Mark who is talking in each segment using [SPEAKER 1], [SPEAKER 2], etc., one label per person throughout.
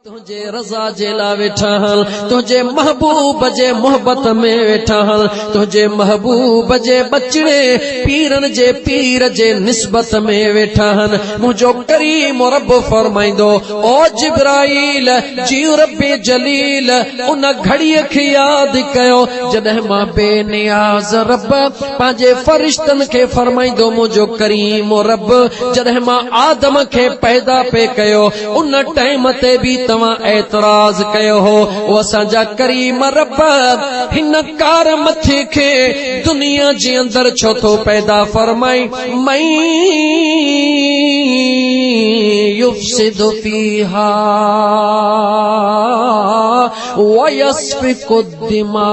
[SPEAKER 1] तुझे रज़ा जे ला वेठा हल, तुझे महबूब जे मोहब्बत में वेठा हल, तुझे महबूब जे बचड़े पीरन जे पीर जे निस्बत में वेठा हन। मुझो करीम रब फरमाइंदो ओ जिब्राइल जीव रब्बे जलील उन घड़ीअ खे याद कयो जॾहिं मां बेनियाज़ रब पंहिंजे फरिश्तन खे फरमाइंदो मुझो करीम रब जॾहिं मां आदम खे पैदा पे कयो उन टाइम ते भी एतराज कयो हो। वो असांजा करीम रब हिन कार मथे खे दुनिया जे अंदर छो तो पैदा फरमाई मई युफ्सिदु फीहा व यस्फिकु दिमा।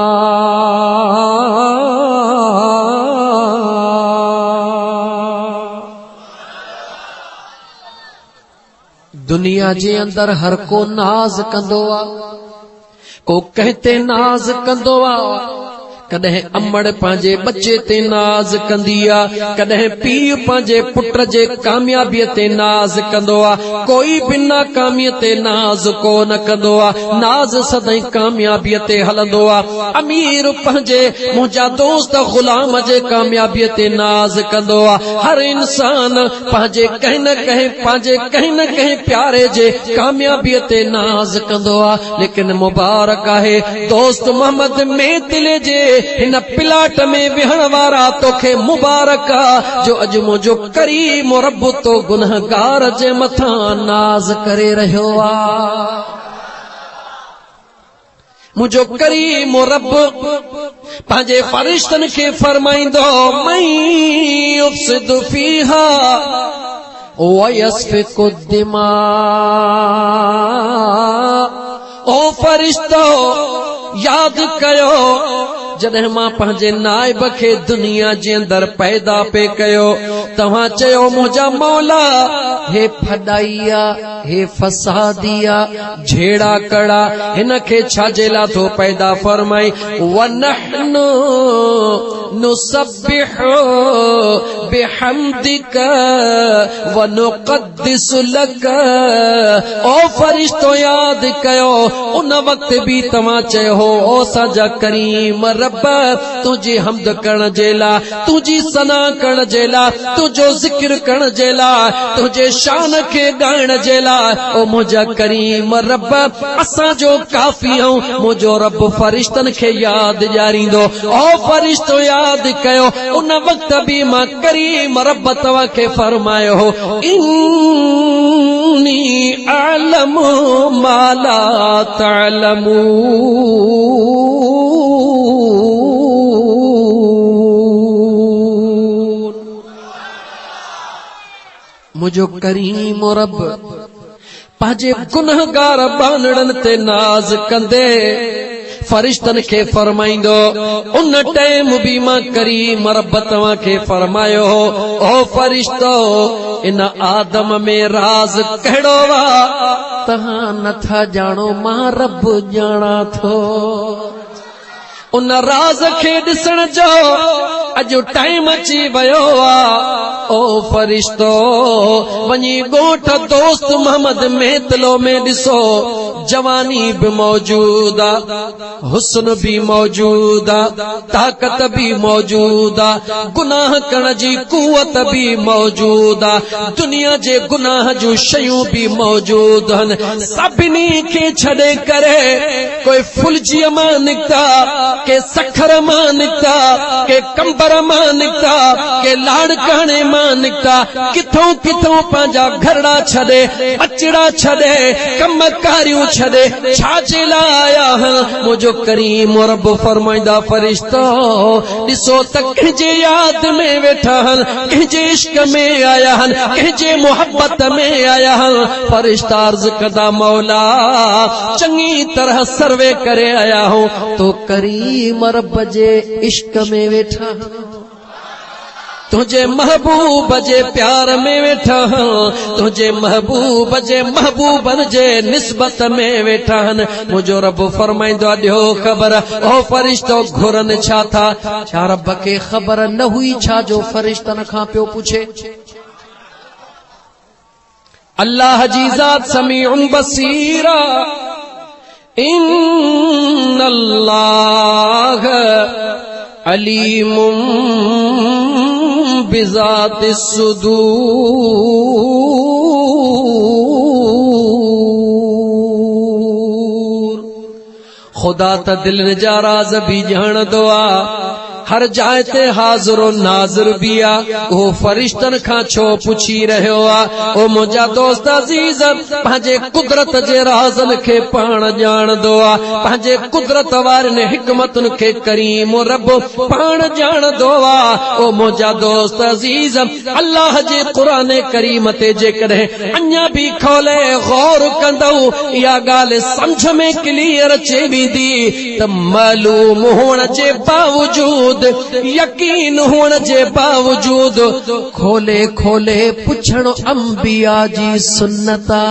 [SPEAKER 1] दुनिया जे अंदर हर को नाज कंदो आ, को कहते नाज कंदो आ, कदे अमड़ पांजे बच्चे ते नाज कंदी आ, कदे पीउ पांजे पुट जे कामयाबी ते नाज कंदो आ, कोई बिना कामी ते नाज को न कंदो आ, नाज सदाई कामयाबी ते हलंदो आ। अमीर पांजे मुंहिंजा दोस्त गुलाम जे कामयाबी ते नाज कंदो आ। हर इंसान पांजे कहीं न कहीं प्यारे जे कामयाबी ते नाज कंदो आ। लेकिन मुबारक आहे दोस्त मोहम्मद मेतिले जे हिन प्लाट में विहण वारा तोखे मुबारक आ जो अज मुझो करीम रब तो गुनहगार जे मथा नाज करे रहियो आ। मुझो करीम रब पंहिंजे फरिश्तन खे फरमाइंदो मई युफ्सिदु फीहा व यस्फिकु दिमा। ओ फरिश्तो याद कयो जॾहिं मां पंहिंजे नाइब खे दुनिया जे अंदर पैदा पे कयो तव्हां चयो मुंहिंजा मौला हे फॾाइया हे फसादिया झेड़ा कड़ा हिन खे छाजे लाथो पैदा फरमाई वनहनु नुसब्बिहु बिहम्दिक वनुक़द्दिसु लक। ओ फरिश्तो याद कयो उन वक्त भी तव्हां चयो हो ओ सजा करीम रब तुझी हमद करण जे ला तुझी सना करण जे ला तुझो जिक्र करण जे ला तुझे शान खे ॻाइण जे ला ओ मुंहिंजा करीम रब असांजो काफ़ी ऐं मुंहिंजो रब फरिश्तन खे यादि ॾियारींदो। ओ फरिश्तो याद कयो उन वक्त भी मां करीम रब तव्हां खे फरमायो हो इन्नी अअलमु मा ला तअलमून। मुझो करीम रब पंहिंजे गुनहगार बानड़न ते नाज कंदे फरिश्तन खे फरमाइंदो उन टाइम भी मां करीम रब तव्हां खे फरमायो हो ओ फरिश्तो इन आदम में राज कहिड़ो वा तव्हां नथा ॼाणो मां रब ॼाणा थो। उन राज खे ॾिसण जो अॼु टाइम अची वियो आ। ओ फरिश्तो वञी ॻोठ दोस्त मोहम्मद मेतलो में ॾिसो जवानी भी मौजूद आ, हुस्न भी मौजूद आ, ताकत भी मौजूद आ, गुनाह करण जी कुवत भी मौजूद आ, दुनिया जे गुनाह जूं शयूं भी मौजूद हन। सभिनी खे छॾे करे कोई फुलजीअ मां निकता के सखर मां निकता के कंबर मां निकता के लाड़काने मां निकता किथों किथों पंहिंजा घरड़ा छॾे अचड़ा छॾे कमकारियूं छॾे छाजे लाइ आया आहिनि। मुंहिंजो करीम रब फरमाईंदा फरिश्तो ॾिसो त कंहिंजे यादि में वेठा आहिनि कंहिंजे इश्क में आया आहिनि कंहिंजे मोहब्बत में आया आहिनि। फरिश्ता अर्ज़ कंदा मौला चङी तरह सर्वे करे आया हूं तो करीम रब जे इश्क में वेठा तुझे महबूब जे प्यार में वेठा हूं तुझे महबूब जे महबूबन जे निस्बत में वेठा हन। मुझो रब फरमाइंदो ॾियो ख़बर ओ फरिश्तो घुरन छा था छा रब खे ख़बर न हुई छा जो फरिश्तन खां पियो पुछे अल्लाह जी ज़ात समीउन बसीरा इन्नल्लाह अलीमुम बिज़ातिस सुदूर। खुदा त दिल जा राज भी जाणदो आ, हर जाइ ते हाज़िरो नाज़िर बिया। ओ फरिश्तन खां छो पुछी रहियो आ? ओ मुंहिंजा दोस्त अज़ीज़, पंहिंजे कुदरत जे राज़न खे पाण ॼाणदो आ, पंहिंजे कुदरत वारनि हिकमतुनि खे करीम रब पाण ॼाणदो आ। ओ मुंहिंजा दोस्त अज़ीज़, अल्लाह जे क़ुरान करीम ते जेकॾहिं अञा बि खोले गौर कंदौ, इहा ॻाल्हि सम्झ में क्लियर अचे वेंदी त मालूम हुअण जे बावजूद, यकीन होने जे बावजूद खोले खोले पुछण अंबिया जी सुन्नता।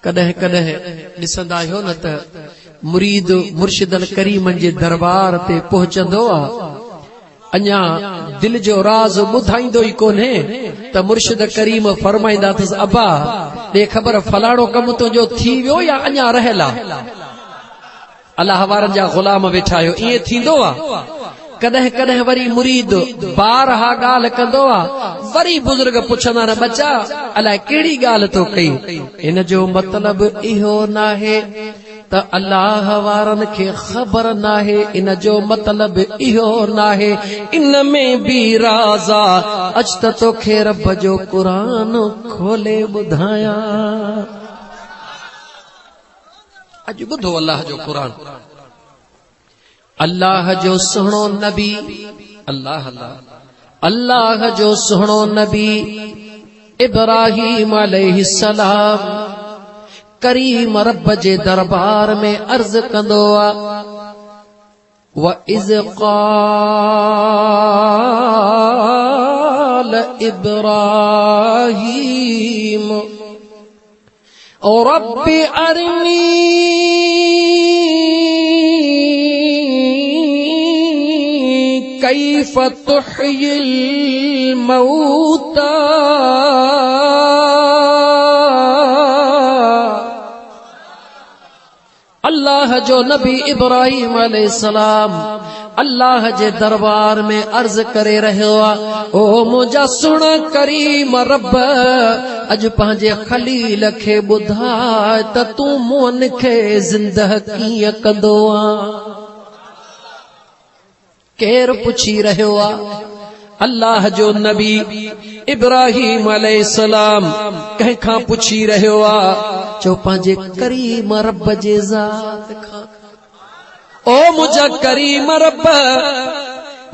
[SPEAKER 1] कदह कदह ॾिसंदा आहियो न त मुरीद मुर्शिदल करीमन जे दरबार ते पहुचंदो आ, अञा दिल जो राज ॿुधाईंदो ई कोन्हे त मुर्शिद करीम फरमाईंदा अथसि, अबा ॾे ख़बर फलाणो कमु तुंहिंजो थी वियो या अञा रहियल आहे? अल्लाह वारनि जा ग़ुलाम वेठा आहियो, ईअं थींदो आहे। कॾहिं कॾहिं वरी मुरीद बारहा ॻाल्हि कंदो आहे, वरी बुज़ुर्ग पुछंदा न बचा अलाए कहिड़ी ॻाल्हि तो कई? इन जो मतिलबु इहो नाहे त अल्लाह वारनि खे ख़बर नाहे, इन जो मतिलबु इहो नाहे इन में बि राज़ आ। अच त तोखे रब जो क़ुरान खोले ॿुधायां। अज बुधो अल्लाह जो कुरान, अल्लाह जो सुहिणो नबी, अल्लाह अल्लाह अल्लाह जो सुहिणो नबी इब्राहीम अलैहिस्सलाम करीम रब जे दरबार में अर्ज़ कंदो आ, व इज़ क़ाल इब्राहीम ओ रब्बी अरनी कैफ तुह्यिल मौता। अल्लाह जो नबी इब्राहीम अलैहिस्सलाम अल्लाह जे दरबार में अर्ज करे रहियो आ, ओ मुंहिंजा सुण करीम रब, अज पंहिंजे खलील खे ॿुधाए त तूं मोन खे ज़िंदह कीअं कंदो आ? केर पुछी रहियो आ? अल्लाह जो नबी इब्राहीम अलैहिस्सलाम कंहिं खां पुछी रहियो आ, चो पंहिंजे करीम रब जे ज़ात खां, ओ मुंहिंजा करीम रब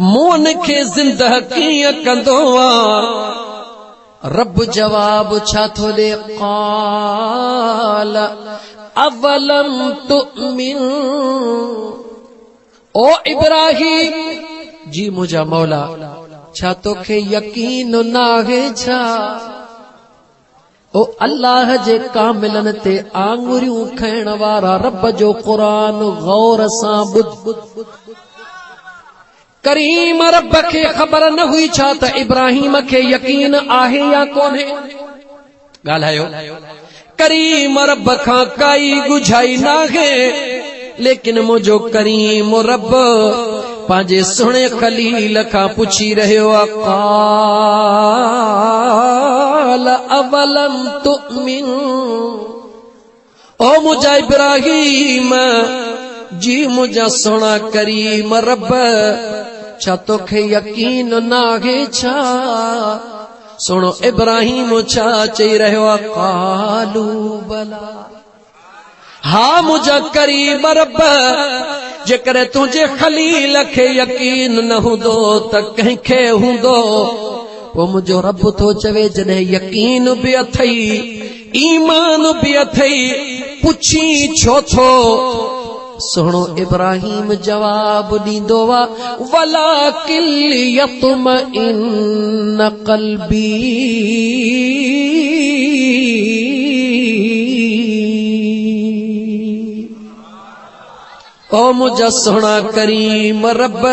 [SPEAKER 1] मोन खे ज़िंदह कीअं कंदो आ? रब जवाब छा थो ॾे, क़ाल अवलम तुमिन, ओ इब्राहीम जी मुंहिंजा मौला छा तोखे यकीन नाहे छा? ओ अल्लाह जे कामिलन ते आंगुरियूं खैण वारा रब जो क़ुरान गौर सां ॿुध। करीम रब खे ख़बर न हुई छा त इब्राहीम खे यकीन आहे या कोन्हे? ॻाल्हायो, करीम रब खां काई गुझाई नाहे, लेकिन मुंहिंजो करीम रब पंहिंजे सुहिणे खलील खां पुछी रहियो आ, क़ाल अवलम तुमिन, ओ मुंहिंजा इब्राहीम जी मुंहिंजा सुहिणा करीम रब छा तोखे यकीन नाहे छा? सुणो इब्राहीम छा चई रहियो आ, क़ालू बला, हा मुंहिंजा करीम रब, जेकर तुंहिंजे खलील खे यकीन न हूंदो त कंहिंखे हूंदो? पोइ मुंहिंजो रब थो चवे, जॾहिं यकीन बि अथई ईमान बि अथई, पुछी छो थो? सुहिणो इब्राहीम जवाब ॾींदो आ, वलाकिन यत्मइन्न क़ल्बी, ओ मुंहिंजा सुहिणा करीम रब,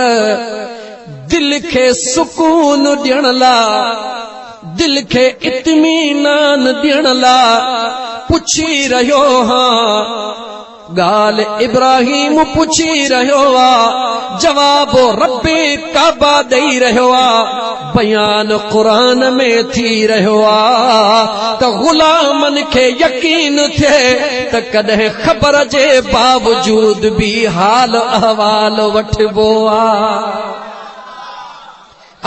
[SPEAKER 1] दिल खे सुकून ॾियण लाइ, दिल के इत्मीनान दियण ला पुछी रहियो हाँ गाल इब्राहिम पुछी रहियो आ जवाबो रब्बे काबा दई रहियो आ बयान कुरान में थी रहियो आ त गुलामन के यकीन थे त कदे खबर जे बावजूद भी हाल अहवाल वठबो आ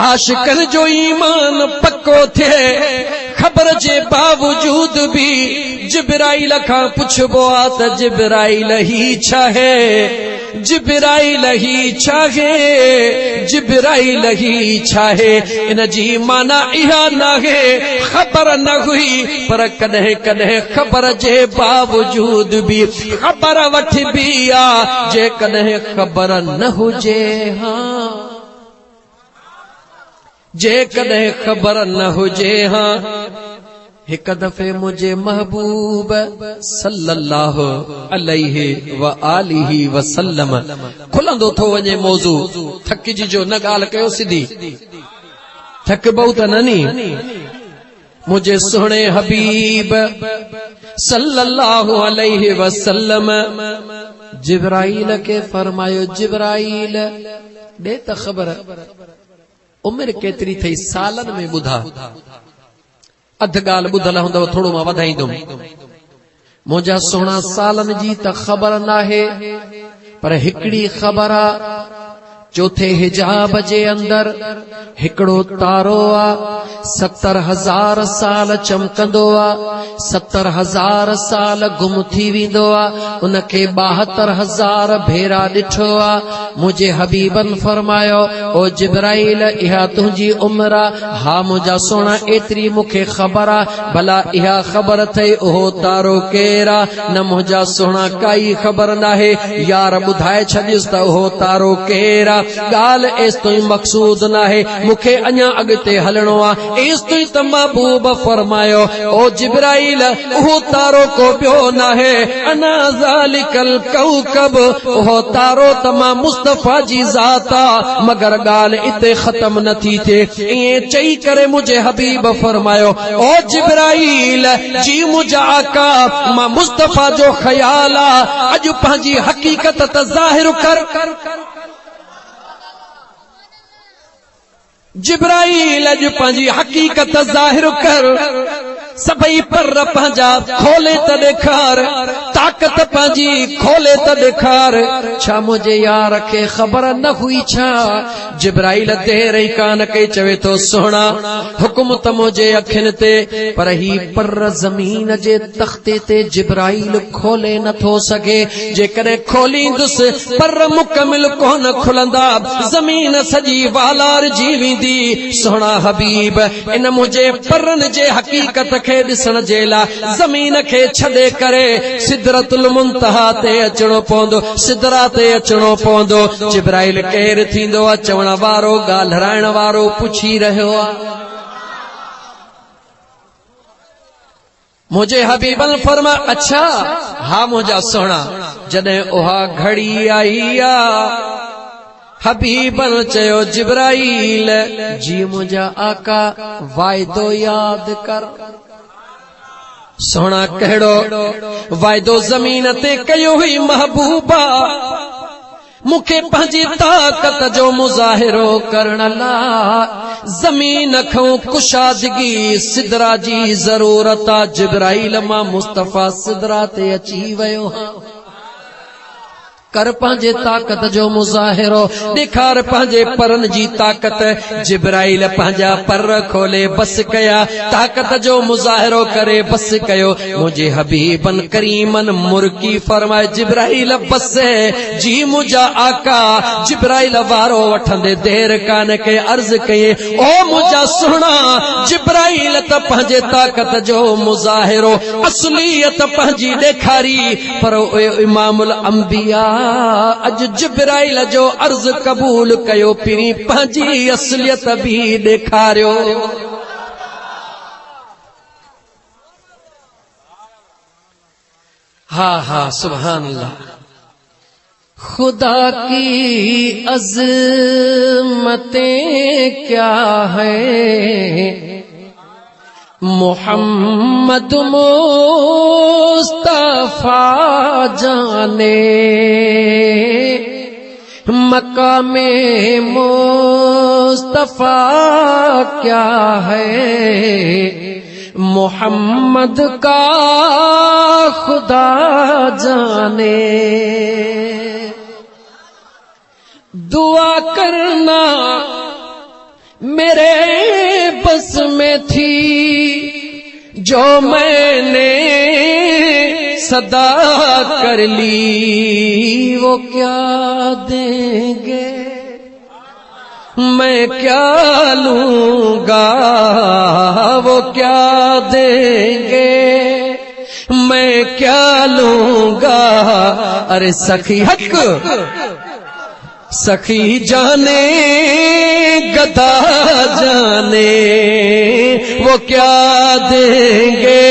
[SPEAKER 1] आशिकन जो ईमान पक्को थे खबर जे बावजूद भी जिब्राइल खां पुछबो आ त जिब्राइल ही छाहे जिब्राइल ही छाहे जिब्राइल ही छाहे इन जी माना इहा नाहे खबर न हुई पर कदे कदे खबर जे बावजूद भी खबर वठ भी आ जे कदे खबर न हुजे हाँ जे कदे खबर न हुजे हाँ एक दफे मुझे महबूब सल्लल्लाहु अलैहि व आलिहि वसल्लम खुलंदो थो वने मौजू थकिजी जो न गाल कयो सिधी थक बहुत ननी मुझे सुने हबीब सल्लल्लाहु अलैहि वसल्लम जिब्राइल के फरमायो जिब्राइल दे त खबर उम्र केतरी थई सालन में बुधा अध गाल बुधल हुंदव थोड़ो मां वधाईंदुम मुंहिंजा सोना सालन जी त खबर नाहे पर हिकड़ी खबर आ चौथे हिजाब जे अंदर हिकड़ो तारो आ 70,000 साल चमकंदो आ 70,000 साल गुम थी वेंदो आ उनखे 72,000 भेरा ॾिठो आ मुझे हबीबन फरमायो ओ जिब्राइल इहा तुंहिंजी उम्र आ हा मुंहिंजा सोना एतरी मूंखे ख़बर आ भला इहा ख़बर थई उहो तारो केर आ न मुंहिंजा सोना काई ख़बर नाहे यार ॿुधाए छॾियुसि त उहो तारो केर आ गाल एस तो मकसूद नाहे मुखे अञा अगते हलणो आ एस तो त महबूब फरमायो ओ जिब्राइल उहो तारो को पियो नाहे अना ज़ालिकल कौकब उहो तारो तमा मुस्तफा जी ज़ात आ मगर गाल इते खत्म न थी थे ये चई करे मुझे हबीब फरमायो ओ जिब्राइल जी मुझा आका मां मुस्तफा जो ख्याल आ अज पंहिंजी हकीकत त ज़ाहिर कर जिब्राइल अज पंहिंजी हकीकत ज़ाहिर कर सभई पर पंहिंजा खोले त ॾेखार ताकत पंहिंजी खोले त ॾेखार छा मुंहिंजे यार खे ख़बर न हुई छा जिब्राइल देर ई कान कई चवे थो सोना हुकुम त मुंहिंजे अखियुनि ते पर ही पर ज़मीन जे तख्ते ते जिब्राइल खोले नथो सघे जेकॾहिं खोलींदुसि पर मुकमिल कोन खुलंदा ज़मीन सॼी वालार जी वेंदी सोना हबीब इन मुंहिंजे परनि जे हकीकत खे ॾिसण जे लाइ ज़मीन खे छॾे करे सिदरतुल मुंतहा ते अचणो पवंदो सिदरा ते अचणो पवंदो जिब्राइल केर थींदो आहे चवण वारो ॻाल्हाइण वारो पुछी रहियो आहे मुझे हबीबन फरमा अच्छा हा मुंहिंजा सोना जॾहिं उहा घड़ी आई आ हबीबन चयो जिब्राइल जी मुंहिंजा आका वाइदो याद कर सोना कहिड़ो वाइदो ज़मीन ते कयो हुई महबूबा मूंखे पंहिंजी ताक़त जो मुज़ाहिरो करण लाइ ज़मीन खां कुशादगी सिदरा जी ज़रूरत आ जिब्राइल मां मुस्तफा सिदरा ते अची वियो हां कर पंहिंजे ताकत जो मुज़ाहिरो ॾेखार पंहिंजे परनि जी ताकत जिब्राइल पंहिंजा पर खोले बस कया ताकत जो मुज़ाहिरो करे बस कयो मुंहिंजे हबीबन करीमन मुर्की फरमाए जिब्राइल बस जी मुंहिंजा आका जिब्राइल वारो वठंदे देर कान के अर्ज़ कई ओ मुंहिंजा सुहिणा जिब्राइल त पंहिंजे ताकत जो मुज़ाहिरो असलियत पंहिंजी ॾेखारी पर इमामुल अंबिया अज जिब्राइल जो अर्ज कबूल कयो पिरी पंहिंजी असलियत भी ॾेखारियो हा हा सुभान अल्लाह खुदा की अज़मतें क्या है मोहम्मद मुस्तफा जाने मकामे मुस्तफा क्या है, मोहम्मद का खुदा जाने। दुआ करना मेरे बस में थी, जो मैंने सदा कर ली, वो क्या देंगे मैं क्या लूंगा, वो क्या देंगे मैं क्या लूंगा। अरे सखी हक सखी जाने गदा जाने, वो क्या देंगे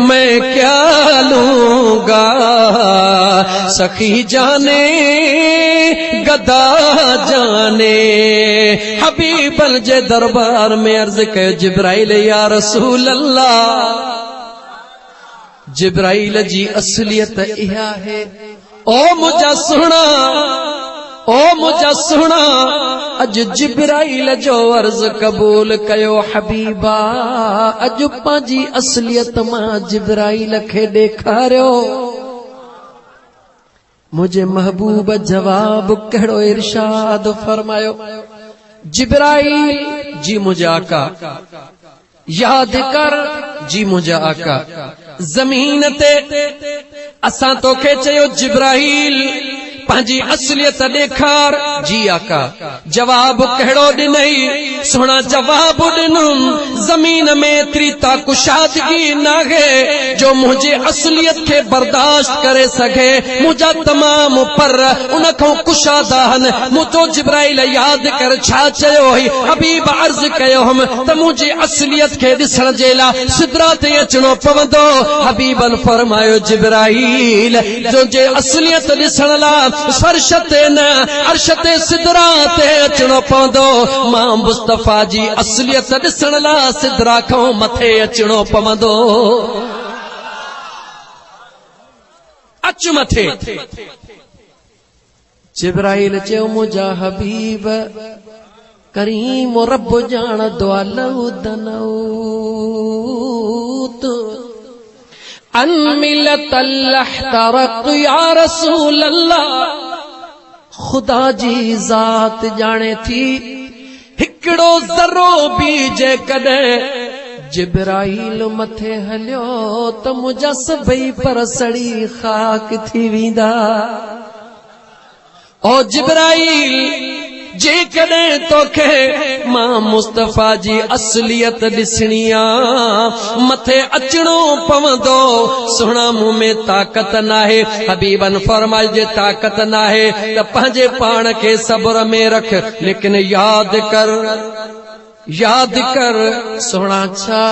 [SPEAKER 1] मैं क्या लूंगा। सखी जाने गदा जाने। हबीबन जे दरबार में अर्ज कयो जिब्राइल या रसूल अल्लाह, जिब्राइल जी असलियत इहा है। ओ मुझा सुना, ओ मुझा सुना, अज जिब्राइल जो अर्ज कबूल कयो हबीबा, अज पांजी असलियत मां जिब्राइल खे ॾेखारियो। मुझे महबूब जवाब कहिड़ो इरशाद फरमायो। जिब्राइल जी मुझे आका, याद कर जी मुझे आका, जमीन ते असां तोखे चयो जिब्राइल पंहिंजी असलियत ॾेखार। जी आका, जवाब कहिड़ो ॾिनई, सुहिणा जवाब ॾिनुम। ज़मीन में एतिरी ताकुशादगी नाहे जो मुंहिंजे असलियत खे बर्दाश्त करे सघे। मुंहिंजा तमाम पर उन खां कुशादा आहिनि। मुंहिंजो जिब्राइल यादि कर छा चयो हुई। हबीब अर्ज़ कयो हुअमि त मुंहिंजी असलियत खे ॾिसण जे लाइ सिदरा ते अचणो पवंदो। हबीबन फरमायो जिब्राइल जो जे असलियत ॾिसण लाइ फर्श ते न अर्श ते सिदरा ते अचणो पवंदो। मां मुस्तफा जी असलियत ॾिसण लाइ सिदरा खां मथे अचणो पवंदो। अच मथे। जिब्राइल चयो मुंहिंजा हबीब करीम रब ॼाणदो आहे लऊदनऊत अन मिलतल अहतरक या रसूल अल्लाह। खुदा जी ज़ात जाने थी हिकिड़ो ज़रो भी जेकॾहिं जिब्राइल मथे हलियो त मुंहिंजा सभई पर सड़ी खाक थी वेंदा। ओ जिब्राइल जेकॾहिं तोखे मां मुस्तफा जी असलियत ॾिसणी आ, मथे अचणो पवंदो। सुहिणा मूं में ताक़त नाहे। हबीबन फरमाए जे ताक़त नाहे त पंहिंजे पाण खे सब्र में रख, लेकिन यादि कर, यादि कर सुहिणा छा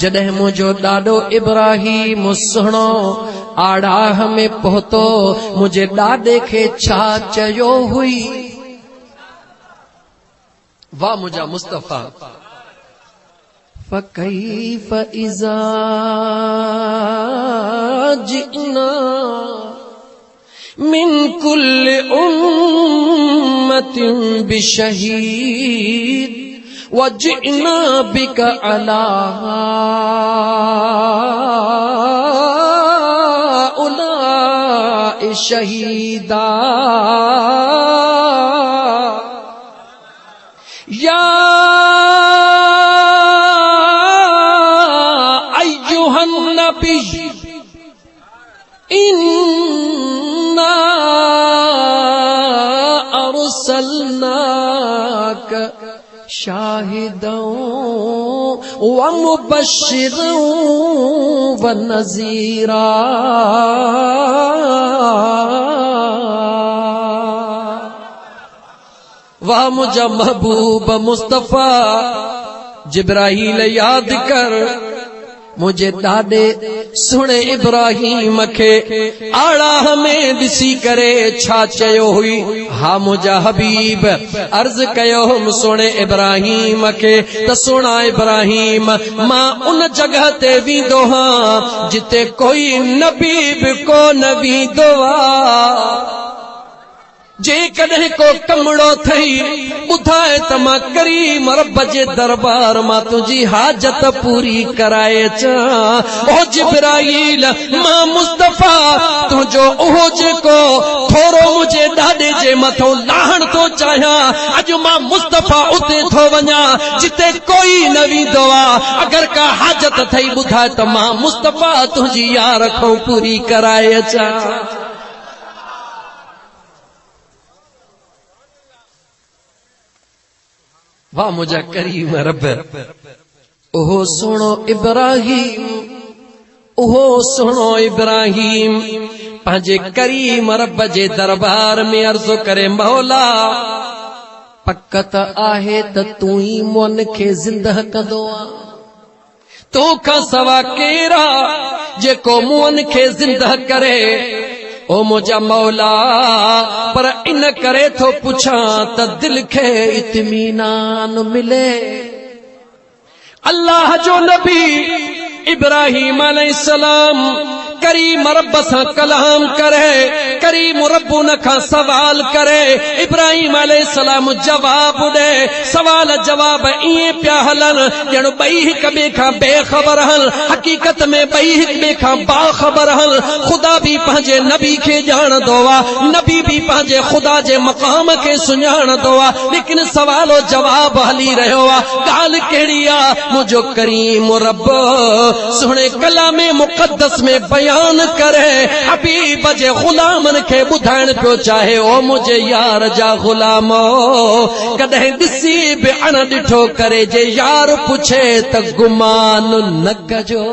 [SPEAKER 1] जॾहिं मुंहिंजो ॾाॾो इब्राहिम सुहिणो आड़ाह में पहुतो, मुंहिंजे ॾाॾे खे छा चयो हुई। वाह मुझा मुस्तफा। फकैफ इज़ा जिना मिन कुल्लि उम्मतिन बिशहीद वजिना बिक अला उलाई शहीदा। या अय्युहन नबी इन्ना अरसलनाक शाहिदन व मुबश्शिरन व नज़ीरा। वाह मुझा महबूब मुस्तफा। जिब्राइल याद कर मुझे ॾाढे सुणे इब्राहिम खे आड़ा हमें दिसी करे छा चयो हुई। हा मुझा हबीब अर्ज कयो सुणे इब्राहिम के त सुणा इब्राहिम मां उन जगह ते वींदो हां जिते कोई नबी भी को न वींदो आ। जे कदे को कमड़ो थई बुधाए त मां करीम रब जे दरबार मां तुझी हाजत पूरी कराए चा। ओ जिब्राईल मां मुस्तफा तुझो ओहो जेको थोरो मुझे ॾाॾे जे मथो लाहण तो चाहियां अज मां मुस्तफा उते थो वञा जिते कोई न वींदो आ। अगर का हाजत थई बुधाए त मां मुस्तफा तुझी यार खो पूरी कराए चा। वाह मुझा करीम रब ओहो सुनो इब्राहिम ओहो सुनो इब्राहिम पंहिंजे करीम रब जे दरबार में अर्ज़ करे मौला पक त आहे त तू ही मोन खे ज़िंदह कंदो आ। तोखां सवा केरा जेको मोन खे ज़िंदह करे ओ मुझा मौला पर इन करे थो पुछां त दिल खे इत्मीनान मिले। अल्लाह जो नबी इब्राहिम अलैहिस्सलाम करीम रब सां कलाम करे करीम रब उन खां सवाल करे इब्राहिम अलैहिस्सलाम जवाब दे सवाल जवाब इए पिया हलन ॼण ॿई हिक ॿिए खां बेखबर हल हकीकत में ॿई हिक ॿिए खां बाखबर हल। खुदा भी पंहिंजे नबी खे ॼाणंदो आ नबी भी पंहिंजे खुदा जे मक़ाम खे सुञाणंदो आ लेकिन सवालो जवाब हली रहियो आ। ॻाल्हि कहिड़ी आ मुंहिंजो करीम रब सुहिणे कलामे मुक़द्दस में बयान करे हबीब जे गुलामन खे ॿुधाइण पियो चाहे ओ मुझे यार जा गुलामो कॾहिं ॾिसी बि अण ॾिठो करे जे यार पुछे त गुमान न कजो।